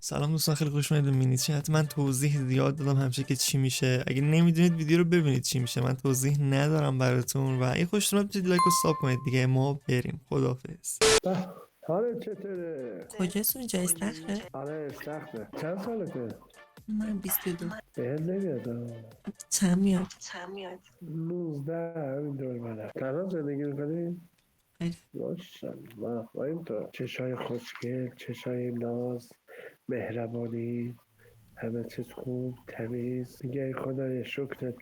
سلام دوستان، خیلی خوش اومدید به مینی چت. من توضیح زیاد دادم همیشه که چی میشه. اگه نمیدونید ویدیو رو ببینید چی میشه، من توضیح ندارم براتون. و اگه خوشتون اومد بتونید لایک و ساب کنید دیگه. ما بریم، خداحافظ. حالت چطوره؟ کجاست اونجا استخره؟ آره استخره. چند سالته؟ من 22. بهت نمیاد ها. چند میاد؟ 19 همین دور منم. تنها زندگی میکنی؟ آره. ماشاءالله. با این تو چشای خوشگل، چشای ناز، مهربانی، همه چیز خوب، تمیز. دیگه خدای شکرت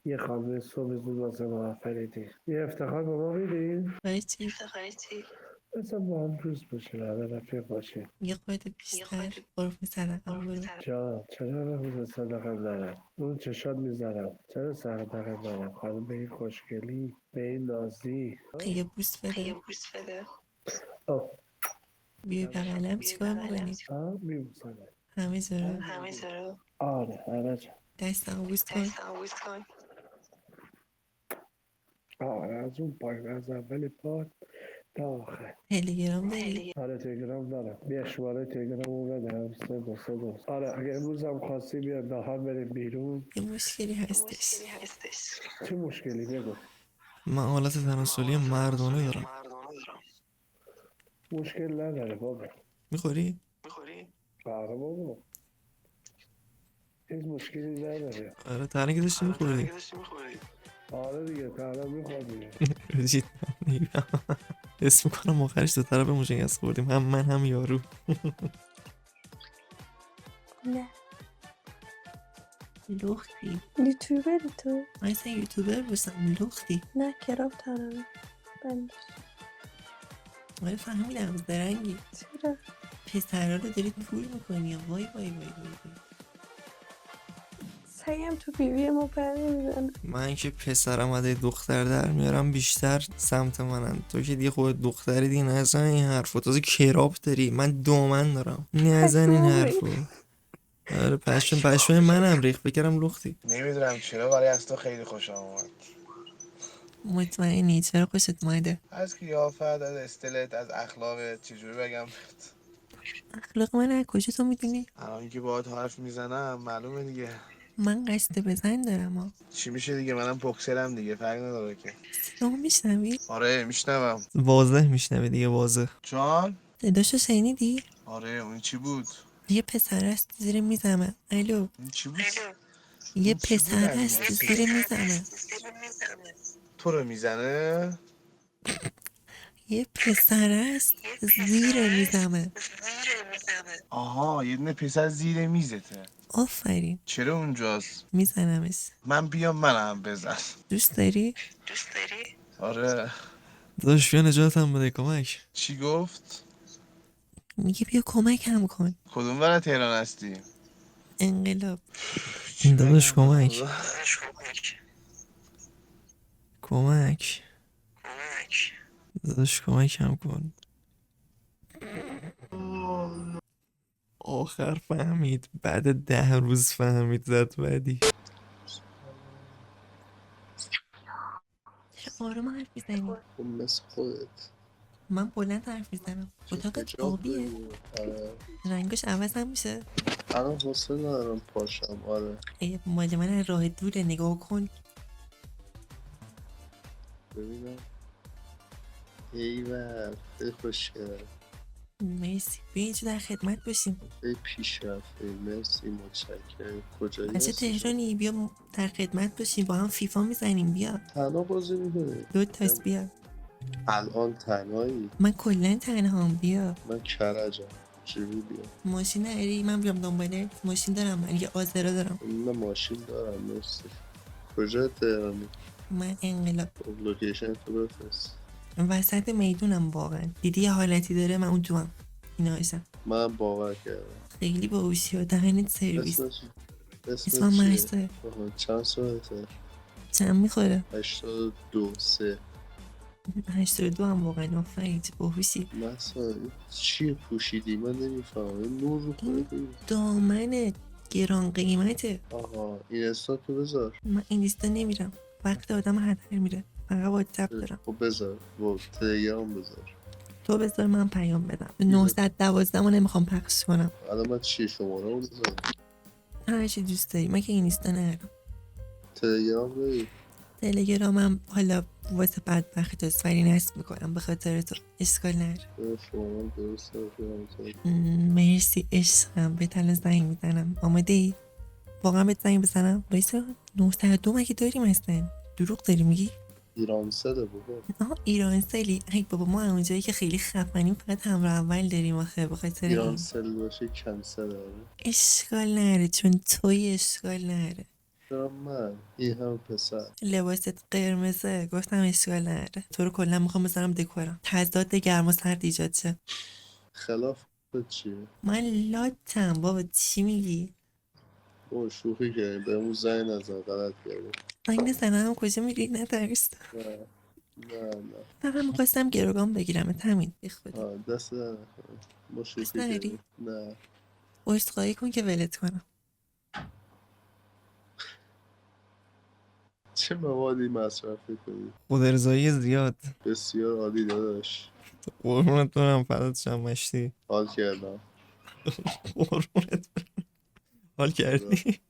یه خانم صبح زود واسه ما آفریدی. یه افتخار به ما میدی؟ برای چی؟ مثلا با هم دوست باشیم، همه رفیق باشیم. یه خورده بیشتر قرف صدقم برو. جان چرا نمیز صدقم نرم؟ اون چشات میذارم. چرا صدقم نرم؟ خانم به این خوشگلی، به این نازی. یه بوس بده. آه بیا بغلم چیکار میکنی؟ میبوسنه. همه جا آره همه جا. دستم بوس کن. آره از اون پایین، از اول پا تا آخر. تلگرام داری؟ آره تلگرام دارم. بیا شماره تلگرامو بدم. 3 آره اگه امروز هم خواستی بیا نهار بریم بیرون. یه مشکلی هستش. چه مشکلی بگو. من حالت تناسلی مردانه دارم. مشکل نداره بابا. میخوری؟ آره بابا هیچ مشکلی نداره. آره، تنه که داشتی میخوری. آره دیگه تنها میخواد دیگه. رجیت اسم میکنم آخرش دو طرف مشنگس خوردیم، هم من هم یارو. نه لختی. یوتیوبری تو؟ من اصلا یوتیوبر باشم لختی. نه کراب تنمی بندش. آره فهمیدم زرنگی. چرا؟ پسرها رو داری پول میکنی. وای وای وای وای. سعیم تو بیوی ما پر نمیزنه. من که پسرم اده دختر در میارم بیشتر سمت منن. تو که دیگه خود دختری دیگه نزن این حرفو. تازه کراب داری، من دامن دارم. نزن این حرفو. آره پشم منم ریخ بکرم لختی. نمیدونم چرا ولی از تو خیلی خوشم اومد. مطمئنی؟ چرا خوشت اومده؟ از قیافت، از استلت، از اخلاقت. چجوری بگم؟ اخلاق من از کجا تو میدونی؟ الان که باهات حرف میزنم معلومه دیگه. من قصد بزن دارم ها. چی میشه دیگه؟ منم بوکسرم دیگه، فرق نداره که. صدا میشنوی؟ آره میشنوم. واضح میشنوه دیگه، واضح. جان؟ صداشو شنیدی؟ آره اون چی بود؟ یه پسر است زیر میزمه. الو این چی بود؟ یه این چی بود پسر است امیرحسین؟ زیر میزمه. تو رو میزنه؟ یه پسر است زیر میزمه. آها یه دونه پسر زیر میزته. آفرین. چرا اونجاست؟ میزنمش. من بیام منم بزن. دوست داری؟ آره. داداش بیا نجاتم بده، کمک. چی گفت؟ میگه بیا کمکم کن. کدوم ور تهران هستی؟ انقلاب. داداش کمک. کمک. داداش کمکم کن. آخر فهمید، بعد 10 روز فهمید، زد بعدی. چرا آروم حرف میزنی؟ خب مثل خودت من بلند حرف میزنم. اتاقت حجاب آبیه؟ بگو. آره رنگش عوض هم میشه؟ الان حوصله ندارم پاشم. آره ای مال من از راه دوره، نگاه کن. ببینم. ایول خیلی خوشگله. مرسی. بیا اینجا در خدمت باشیم. خیلی پیشرفته. مرسی متشکرم. کجایی بچه هستی شما؟ تهرانی، بیا در خدمت باشیم. با هم فیفا میزنیم. بیا تنها بازی میکنی؟ دو تاست. بیا. الان تنهایی؟ من کلا تنهام. بیا. من کرجم. چجوری بیام؟ ماشین نری؟ من بیام دنباله. ماشین دارم، من یه آزرا دارم. من ماشین دارم. مرسی. کجا تهرانی؟ من انقلاب. خب لوکیشن تو بفرست. وسط میدونم واقعا. دیدی یه حالتی داره من اون تو هم. اینا هستم. من باور کردم. خیلی باهوشی ها. دهنت سرویس. اسمش اسمم چیه؟ محسا. آها، چند سالته؟ چند میخوره؟ 82 3. 82 هم واقعا. آفرین چه باهوشی. مثلا چیه پوشیدی؟ من نمیفهمم. این نور رو کنه ببین. دامن گران قیمته. آها این استا تو بذار. من این لیستا نمیرم. وقت آدم هدر میره. فقط واتساپ دارم. خب بذار با تلگرام بذار. تو بذار من پیام بدم 912 رو نمیخوام پخش کنم. الان من چیه شماره رو بزنم؟ هر چی دوست داری. من که اینستا ندارم. تلگرام داری؟ تلگرامم حالا واسه بدبخت تو سری نصب میکنم به خاطر تو. اشکال نداره. شماره درست مرسی عشقم. بهت الان زنگ میزنم. آماده ای؟ واقعا بهت زنگ بزنم؟ وایسا 902 مگه داریم اصلا؟ دروغ داری میگی؟ ایرانسله بابا. آها ایرانسلی. ای بابا ما اونجایی که خیلی خفنیم فقط همراه اول داریم آخه به خاطر این. ایرانسل باشه کنسل داره. اشکال نره چون توی اشکال نره. چرا من این هم پسر لباست قرمزه گفتم اشکال نره. تو رو کلا میخوام بزنم دکورم تضاد گرم و سرد ایجاد شه. خلاف چیه؟ من لاتم بابا چی میگی؟ بابا شوخی کردیم بهمون زنگ نزن غلط کردیم. زنگ نزنم کجا میری نترس. نه فقط میخواستم گروگان بگیرم همین بخدا. دست در نکنم ما شوخی دوست نداری؟ کردیم. نه عذرخواهی کن که ولت کنم. چه موادی مصرف کنید؟ خودارضایی زیاد. بسیار عالی داداش. قربونت برم فدات شم مشتی. حال کردم. قربونت برم. حال کردی؟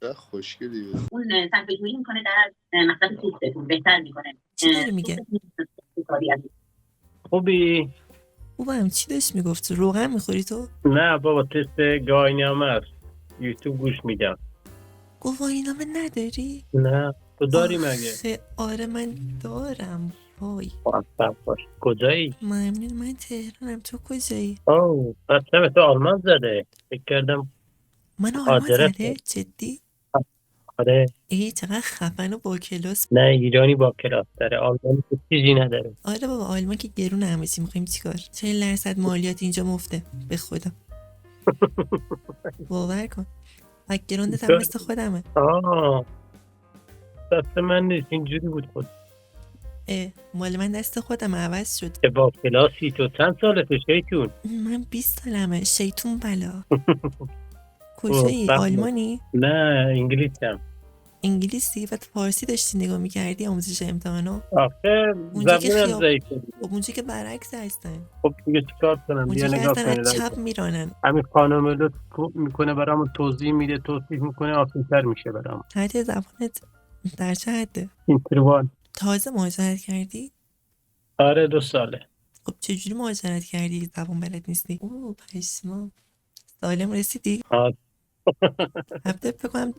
چه خوشگلی بود. اون سنفیجویی میکنه در مصرف پوستتون بهتر میکنه. چی داری میگه؟ خوبی؟ خوبم. چی داشت میگفت؟ روغن میخوری تو؟ نه بابا تست گاهینامه است. یوتیوب گوش میدم. گواهینامه نداری؟ نه تو داری مگه؟ آخه آره من دارم. وای موفق باش. کجایی؟ ممنون. من تهرانم. تو کجایی؟ اوه پس تو آلمان زده. فکر کردم من آلمان آدرس زده؟ جدی؟ آره. ای چقدر خفن و با کلاس. نه ایرانی با کلاس داره، آلمانی که چیزی نداره. آره بابا آلمان که گرون همه چی. میخوایم چیکار؟ 40% مالیات اینجا مفته به خدا. باور کن. بک‌گراندت هم مثل خودمه. دست من نیست اینجوری بود خود. مال من دست خودم عوض شد. که با کلاسی تو چند سالته شیطون؟ من 20 سالمه. شیطون بلا. کجایی؟ آلمانی؟ نه انگلیسم. انگلیسی؟ و فارسی داشتی نگاه میکردی آموزش امتحانا؟ آخه زبونم ضعیفه. خب اونجا که برعکس هستن. خب دیگه چیکار کنم؟ اونجا بیا که نگاه هستن کنید. از چپ میرانن. همین خانم لطف میکنه برامون توضیح میده، توصیف میکنه، آسان‌تر میشه برام. حد زبانت در چه حده؟ اینتروان. تازه مهاجرت کردی؟ آره 2 ساله. خب چجوری مهاجرت کردی زبان بلد نیستی؟ اوه پشما. سالم رسیدی؟ البته فکر کنم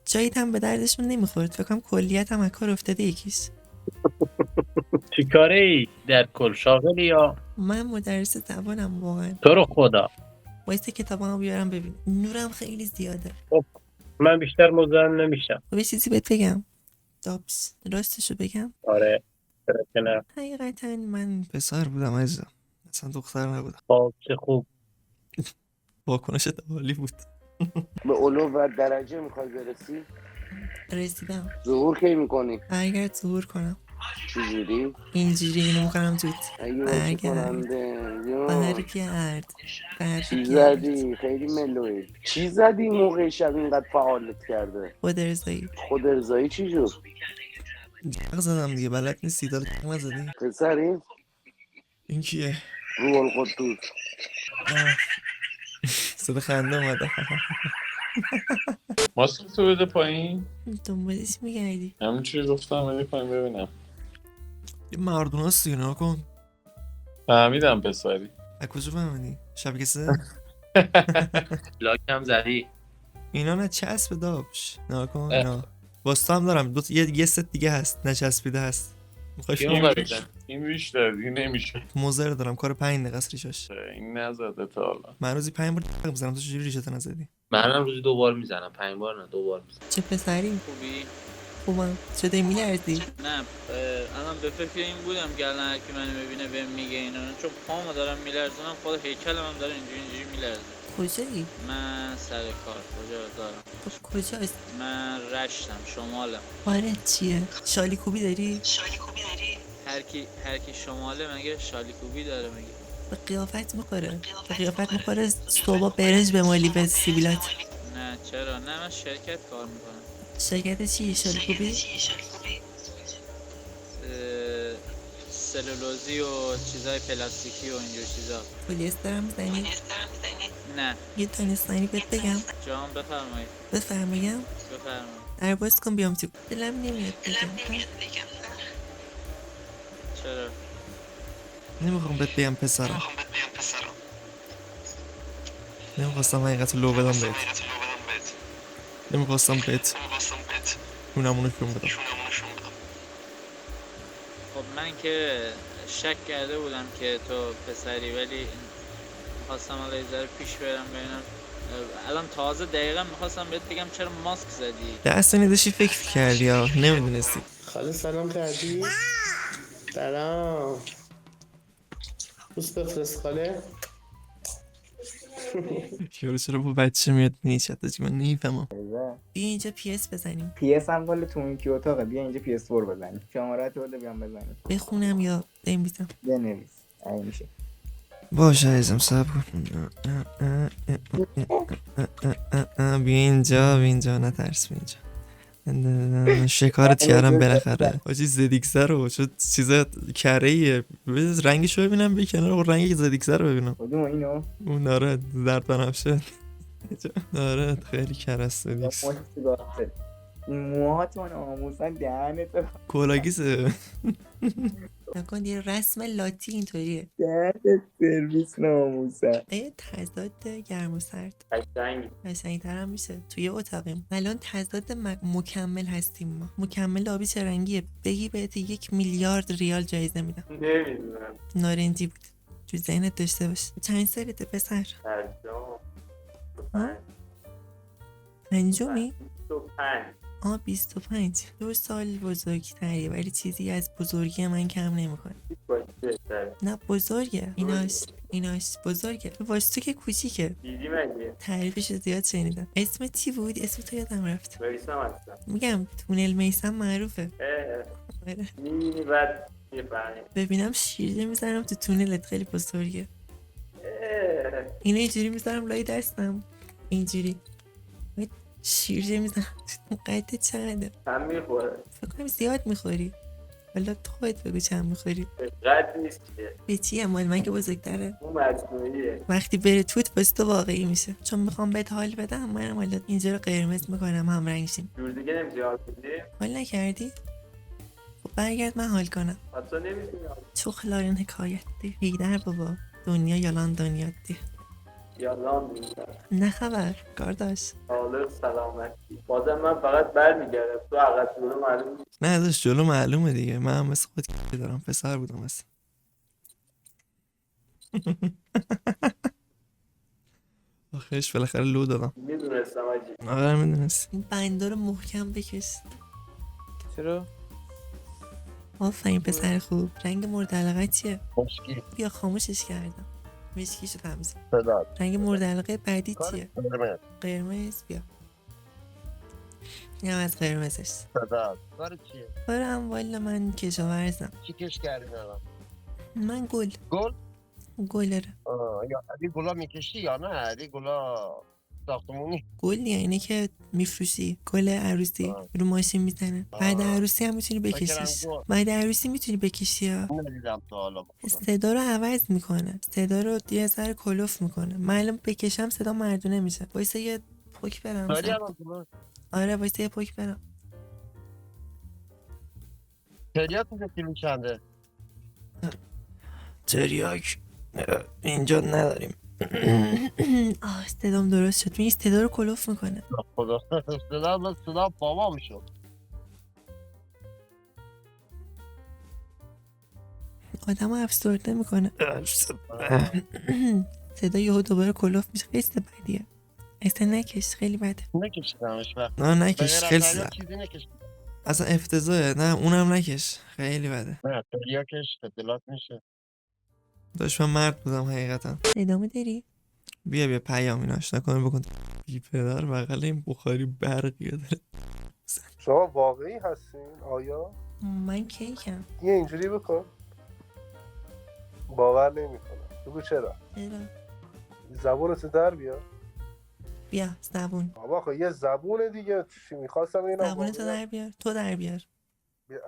جاییت هم به دردشون نمیخورد. فکر کنم کلیت هم از کار افتاده یکیش. چی کاره ای؟ در کل شاغلی یا؟ من مدرس زبانم واقعا. تو رو خدا. وایسته کتابامو بیارم ببین. نورم خیلی زیاده. خب من بیشتر مزاحم نمیشم. خب یه چیزی بهت بگم. دابس راستشو بگم. آره چرا که نه. حقیقتا من پسر بودم عزیزم اصلا دختر نبودم. خب چه خوب. واکنشت عالی بود. به علو و درجه میخوای برسی؟ رسیدم. ظهور کی میکنی؟ برگرد ظهور کنم. چجوری؟ اینجوری اینو میکنم توت. برگرد. برگرد. چی زدی؟ خیلی ملوی. چی زدی موقع شب اینقدر فعالت کرده؟ خودارضایی چی جور؟ جغ زدم دیگه بلد نیستی داره جغ نزدی؟ پسری؟ این کیه؟ روح القدس. صدا خنده اومده. ماسک تو بده پایین. دنبالش میگردی؟ همین چیزی گفتم بده پایین ببینم. یه مردون هست دیگه نها کن. فهمیدم پسری. از کجا فهمیدی؟ شبکه 3؟ لاکم زدی. اینا نه چسب دابش نها کن اینا. واستا هم دارم یه ست دیگه هست نچسبیده هست. این ریش داره دیگه نمیشه. موزر دارم کار 5 دقیقه است ریشاش. این نزده تا حالا. من روزی 5 بار میزنم تو چجوری ریشتو نزدی؟ منم روزی 2 بار میزنم 5 بار نه 2 بار میزنم. چه پسری؟ خوبی؟ خوبم. شده میلردی؟ نه الان به فکر این بودم که الان هرکی منو ببینه بهم میگه اینا چون پامو دارم میلرزونم خود هیکلم هم داره اینجوری میلرزه. کجایی؟ من سر کار کجا دارم. خب کجاست؟ من رشتم شمالم. آره چیه؟ شالی کوبی داری؟ هر کی شماله مگه شالی کوبی داره مگه؟ به قیافت میخوره. به قیافت میخوره صبح برنج بمالی به سیبیلات. نه چرا؟ نه من شرکت کار میکنم. شرکت چی؟ شالی کوبی؟ سلولوزی و چیزای پلاستیکی و اینجور چیزا. پلیستر هم میزنی؟ نه. یه دانستانی بهت بگم؟ جان بفرمایید. بفرماییم؟ بفرمایید. در باز کن بیام تو. دلم نمیاد بگم. چرا؟ نمیخوام بهت بگم پسرم. نمیخواستم حقیقت لو بدم بهت. نمیخواستم بهت اونمونو شون بدم. خب من که شک کرده بودم که تو پسری، ولی خواستم الان یه ذره پیش برم ببینم. الان تازه دقیقا میخواستم بهت بگم چرا ماسک زدی. دستانی داشتی فکر کردی یا نمیدونستی؟ خاله سلام کردی؟ سلام دوست بفرست خاله. یارو چرا با بچه میاد نیچت من نمیفهمم. بیا اینجا PS بزنیم. PS هم والا تو اون کی اتاقه. بیا اینجا PS4 بزنیم. شماره تو بده بیام بزنیم. بخونم یا بنویسم؟ بنویس. این میشه. باشه عزیزم صبر کن. بیا اینجا نترس. بیا اینجا شکارت کردم بالاخره. آجی زدیکسه رو شد چیزا کره‌ایه. رنگشو ببینم بی کنار. رنگ زدیکسه رو ببینم. کدوم اینو؟ اون آره درد بنفشه. آره خیلی کرست زدیکس. این موهات من آموزن دهنت کلاگیسه. نکن یه رسم لاتی اینطوریه. دهنت سرویس ناموزن. تضاد گرم و سرد قشنگ‌تر هم میشه. توی اتاقیم الان تضاد مکمل هستیم ما. مکمل آبی چه رنگیه؟ بگی بهت 1 میلیارد ریال جایزه میدم. نمیدونم. نارنجی بود. تو ذهنت داشته باش. چند سالته پسر؟ پنجمی؟ 25. 2 سال بزرگتری ولی چیزی از بزرگی من کم نمیکنه. نه بزرگه. ایناش بزرگه. واسه تو که کوچیکه. دیدی مگه؟ تعریفش زیاد شنیدم. اسم چی بود؟ اسم تو یادم رفت. میسم هستم. میگم تونل میسم معروفه. آره. میبینی بعد میفهمی. ببینم شیرجه میزنم تو تونلت خیلی بزرگه. اینو اینجوری میذارم لای دستم. اینجوری شیرجه میزنم. قد چنده؟ هم میخوره. فکر کنم زیاد میخوری. والا تو خودت بگو چند میخوری. قد نیست که. به چیه مال من که بزرگتره. اون مجموعیه. وقتی بره توت واسه تو واقعی میشه. چون میخوام بهت حال بدم منم حالا اینجا رو قرمز میکنم هم رنگ شیم. جور دیگه نمیشه حال بدی؟ حال نکردی؟ خب برگرد من حال کنم. حتی نمیتونی حال. چو خلارین حکایت دی. بیدر بابا. دنیا یالان دنیا دی. یالان دیدم. نه خبر کارداش. حالا سلامتی. بازم من فقط برمیگردم. تو عقب جلو معلوم نیست. نه ازش جلو معلومه دیگه. من هم مثل خود که دارم پسر بودم اصلا. آخرش بالاخره لو دادم. میدونستم آجی. آره میدونست. این بنده رو محکم بکش. چرا؟ آفرین پسر خوب. رنگ مورد علاقه چیه؟ بیا خاموشش کردم. مشکیشو تمیز. رنگ مورد علاقه بعدی چیه؟ قرمز. بیا اینم از قرمزش. کار چیه؟ کارم والا من کشاورزم. چی کش کردی الان؟ من گل. گل یا علی گلا میکشی یا نه؟ علی گلا ساختمونی؟ گل یعنی که میفروشی. گل عروسی رو ماشین میزنه. بعد عروسی هم میتونی بکشیش. بعد عروسی میتونی بکشی ها. ندیدم تا حالا. صدا رو عوض میکنه. صدا رو یه ذره کلوف میکنه. من الان بکشم صدا مردونه میشه. وایسا یه پوک برم. آره وایسا یه پوک برم. تریاک کیلو چنده؟ تریاک اینجا نداریم. صدام درست شد. این صدا رو کلوف میکنه. خدا صدا بابام شد. آدم رو افسرده میکنه. صدا یهو دوباره کلوف میشه. خیلی صدا بدیه. اصلا نکش خیلی بده. نکشیدمش وقت. نه نکش خیلی صدا. اصلا افتضاحه. نه اونم نکش خیلی بده. نه تریاکش دلات میشه. داشت من مرد بودم حقیقتا. ادامه داری؟ بیا پیام آشنا کنم بکن. بی پدر بغل این بخاری برقیه داره. شما واقعی هستین آیا؟ من کیکم. یه اینجوری بکن. باور نمیکنم. بگو چرا؟ زبونتو در بیا. بیا زبون. بابا خب یه زبونه دیگه. چی میخواستم اینا؟ زبونتو در بیار. تو در بیار. بیا.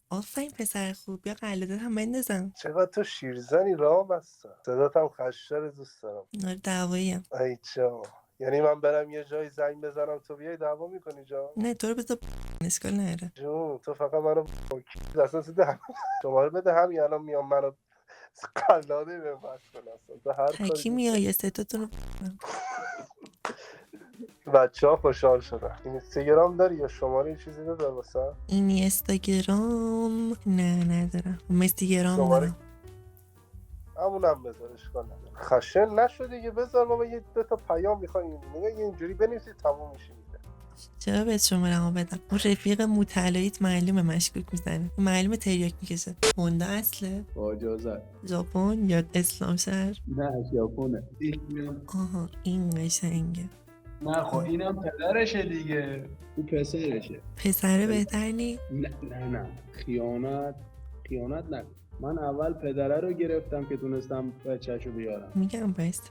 آفرین پسر خوب، بیا قلاده هم بندازم. چقدر تو شیرزنی رام هستم. صدات هم خشتر دوست دارم. آره دعوایی هم. ای جا، یعنی من برم یه جایی زنگ بزنم تو بیای دعوا میکنی جا؟ نه تو رو بذار اشکال نداره. جون تو فقط منو اصلا ده شماره بده، همین الان میام منو قلاده به بس کن. اصلا تو هر کاری تکی میای یه ستاتون رو بچه ها خوشحال شدن. اینستاگرام داری یا شماره چیزی بذار واسه؟ این اینستاگرام نه ندارم. اینستاگرام دارم. همونم بذار اشکال نداره. خشن نشو دیگه، بذار بابا یه دو تا پیام میخوایم نگاه اینجوری بنویسی تموم میشه. چرا بهت شماره‌مو بدم؟ اون رفیق مطلعیت معلومه مشکوک میزنه، معلومه تریاک میکشه. هوندا اصله؟ باجازه. ژاپن یا اسلام شهر؟ نه ژاپنه. آها این قشنگه. نه خب اینم پدرشه دیگه. او پسرشه. پسره بهتر نی؟ نه خیانت نه. من اول پدره رو گرفتم که تونستم بچه‌شو بیارم. میگم بس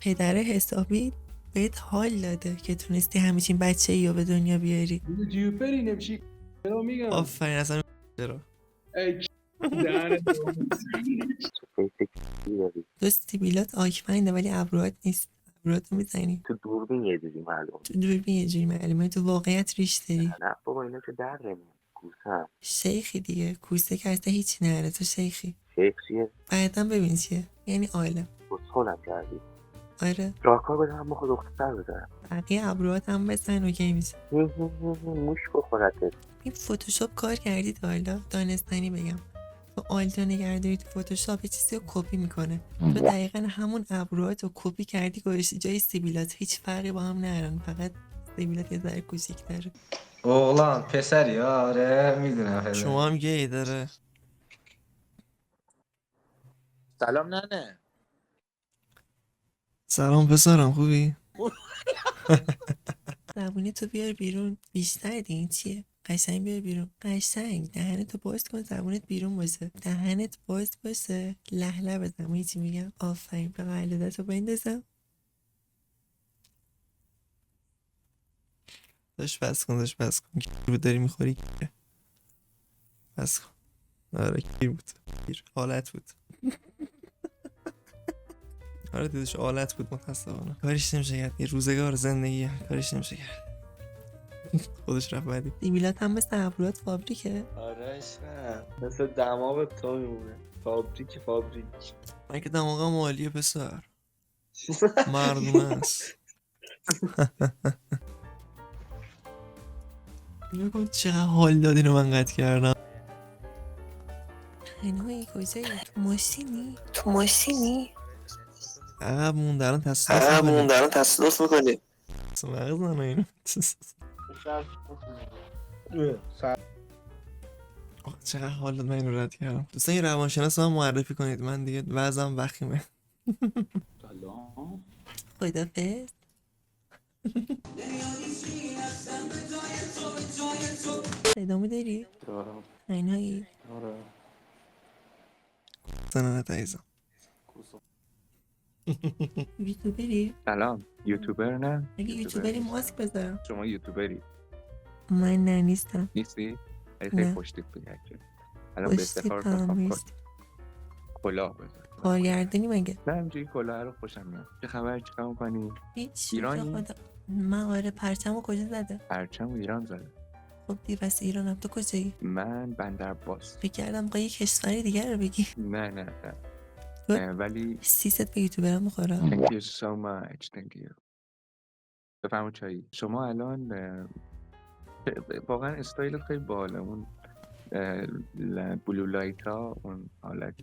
پدره حسابی بهت حال داده که تونستی همچین بچه‌ای رو به دنیا بیاری. یوتیوبری نمیشی. چرا میگم؟ آفرین اصلا چرا؟ ای دهنت. تو سیبیلات آکمنده ولی ابروات نیست. ابرواتو میزنی تو دوربین یه جوری معلومه. تو دوربین یه جوری معلومه، تو واقعیت ریش داری. نه بابا اینا که در نمیاد. کوسه شیخی دیگه، کوسه که اصلا هیچی نره. تو شیخی. شیخ چیه؟ بعدم ببین چیه، یعنی عالم. بسخولم کردی. آره راکار بدم هم خود دختر بزنم. بقیه ابروات هم بزن اوکی میشه. موش بخورتت. این فتوشاپ کار کردید حالا؟ دانستنی بگم تو آلتا نگهداری تو فتوشاپ یه چیزی رو کپی میکنه. تو دقیقا همون ابروات رو کپی کردی گذاشتی جای سیبیلات. هیچ فرقی با هم نرن، فقط سیبیلات یه ذره کوچیک‌تره. oğlan پسری آره میدونم. شما هم گی داره. سلام ننه. سلام پسرم خوبی؟ زبونی تو بیار بیرون. بیشتر این چیه؟ قشنگ بیار بیرون. قشنگ دهنتو باز کن، زبونت بیرون باشه. دهنت باز باشه، لهله بزن. هیچی میگم. آفرین به قلاده بندازم. داشت بس کن گیر بود داری میخوری. بس کن. آره گیر بود. گیر حالت بود. آره دیدش حالت بود متاسفانه. کاریش نمیشه کرد. یه روزگار زندگیه. کاریش نمیشه کرد. خودش رفت بعدی. سیبیلات هم مثل ابروات فابریکه. آره نه مثل دماغ تو میمونه. فابریک. من که دماغم عالیه پسر. مردونه است. نگاه چقدر حال دادی رو من قطع کردم. اینایی کجایی؟ تو ماشینی؟ عقب موندران تصادف میکنی. مغز ننو اینو. چقدر حال داد من اینو رد کردم. دوستان یه روانشناس من معرفی کنید، من دیگه وضعم وخیمه. سلام. خدافظ. صدامو داری؟ دارم. اینایی؟ آره. زنانت عزیزم. یوتیوبری؟ سلام. یوتیوبر نه؟ اگه یوتیوبری ماسک بذارم. شما یوتیوبری؟ من نه نیستم. نیستی؟ خیلی خوشتیپ بگرد. الان به افتخار بخوام کلاه بذار. کارگردانی مگه؟ نه همجوری کلاه رو خوشم میاد. چه خبر چیکار میکنی؟ هیچ. ایرانی؟ من آره. پرچمو کجا زده؟ پرچمو ایران زده. خب دی بس ایرانم. تو کجایی؟ من بندرعباس. فکر کردم با یه کشور دیگر رو بگی. نه ولی سیست به یوتیوبرم میخوره. Thank you so much. Thank you. بفرمایید چایی. شما الان واقعا استایل خیلی باحاله. اون بلو لایت ها، اون حالت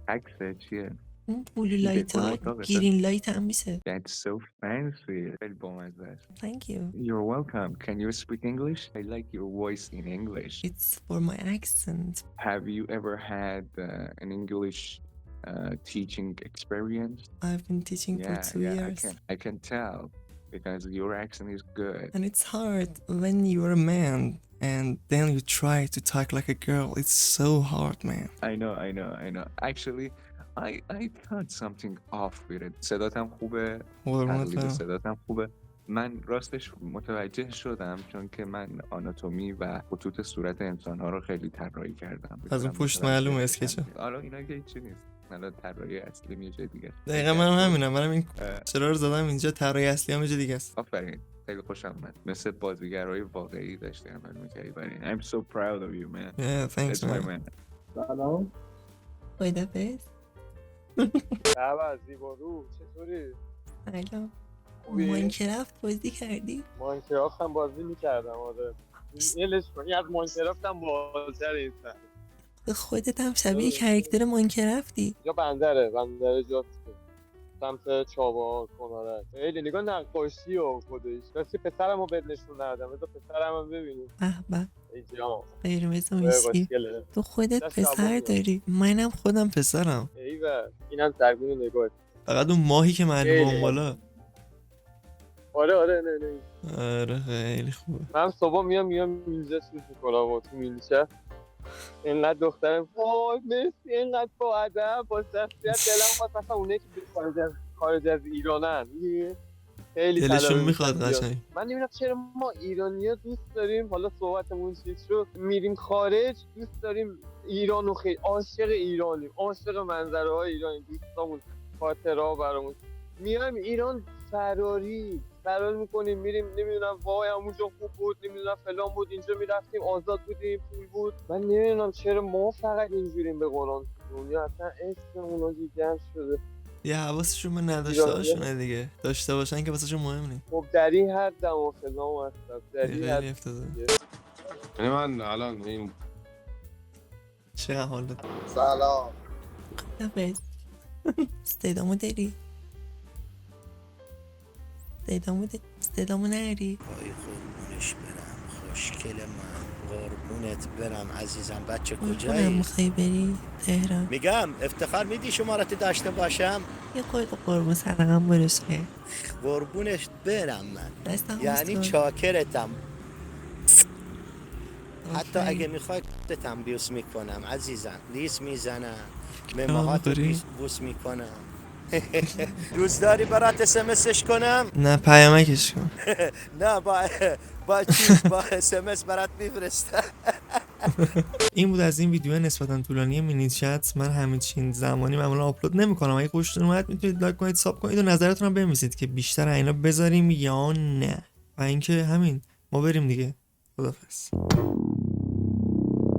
عکس چیه؟ اون بلو لایت ها گرین لایت هم میشه. That's so fancy. خیلی بامزه است. Thank you. You're welcome. Can you speak English? I like your voice in English. It's for my accent. Have you ever had an English teaching experience? I've been teaching for 2 years. I can tell because your accent is good. And it's hard when you're a man and then you try to talk like a girl. It's so hard, man. I know. Actually, I thought something off with it. صداتم خوبه. صداتم خوبه. من راستش متوجه شدم چون که من آناتومی و خطوط صورت انسان‌ها رو خیلی طراحی کردم. از اون پشت معلومه اسکچه. حالا اینا که هیچی نیست. حالا طراحی اصلی یه جای دیگه. دقیقاً منم همینم. منم این چرا رو زدم اینجا، طراحی اصلی هم یه جای دیگه است. آفرین. خیلی خوشم اومد. مثل بازیگرای واقعی داشتی عمل می‌کردی برای. I'm so proud of you man. Yeah, thanks man. سلام. بایده بس. عوض زیبارو چطوری؟ سلام. ماینکرافت بازی کردی؟ ماینکرافت هم بازی میکردم آره. ایلش کنی از ماینکرافت هم بالتر این سر. خودت هم شبیه کرکتر ماینکرافتی. یا بندر جات سمت چابهار کنارک. خیلی نگاه نقاشی و خودش. راستی پسرم رو بهت نشون ندادم. بذار پسرم هم ببینیم. به به. ای جان. قرمز میشی. تو خودت پسر داری. منم خودم پسرم. ایوه. اینم تقویم نگاه. فقط اون ماهی که معلومه اون بالا. آره نه. آره خیلی خوبه. من صبح میام اینجا چیز میکنم و تو میلچه اینقدر دخترم وای مرسی اینقدر با ادب با شخصیت دلم خواست مثلا اونه که خارج از ایرانن خیلی دلشون میخواد قشنگ. من نمیدونم چرا ما ایرانی‌ها دوست داریم حالا صحبتمون چیز شد میریم خارج دوست داریم ایرانو خیلی عاشق ایرانیم عاشق منظره‌های ایرانی دوستامون خاطرها برامون میایم ایران فرار میکنیم میریم نمیدونم وای همونجا خوب بود نمیدونم فلان بود اینجا میرفتیم آزاد بودیم پول بود من نمیدونم چرا ما فقط اینجوریم به قرآن دنیا اصلا اسممون رو جمع شده یه حواسشون به نداشته هاشونه دیگه داشته باشن که واسهشون مهم نیست خب در این حد دم و فلان هستم در این حد یعنی من الان این چه حالت سلام بس استعدامو داری؟ استعدامو نری؟ پای قربونش برم خوشگل من قربونت برم عزیزم بچه کجایی؟ میخوای بری تهران؟ میگم افتخار میدی شمارت داشته باشم؟ یه خود قربون سرقم برسه قربونش برم من یعنی دستم چاکرتم حتی اگه میخوای دتم بیوس میکنم عزیزم لیس میزنم مماهات بوس میکنم دوست داری برات اسمسش کنم؟ نه پیامکش کن نه با اسمس برات میفرستم این بود از این ویدیو نسبتا طولانی مینی چت. من همین زمانی معمولا آپلود نمیکنم. اگه خوشتون اومد میتونید لایک کنید ساب کنید و نظرتون رو بنویسید که بیشتر اینا بذاریم یا نه و اینکه همین ما بریم دیگه. خدافظ.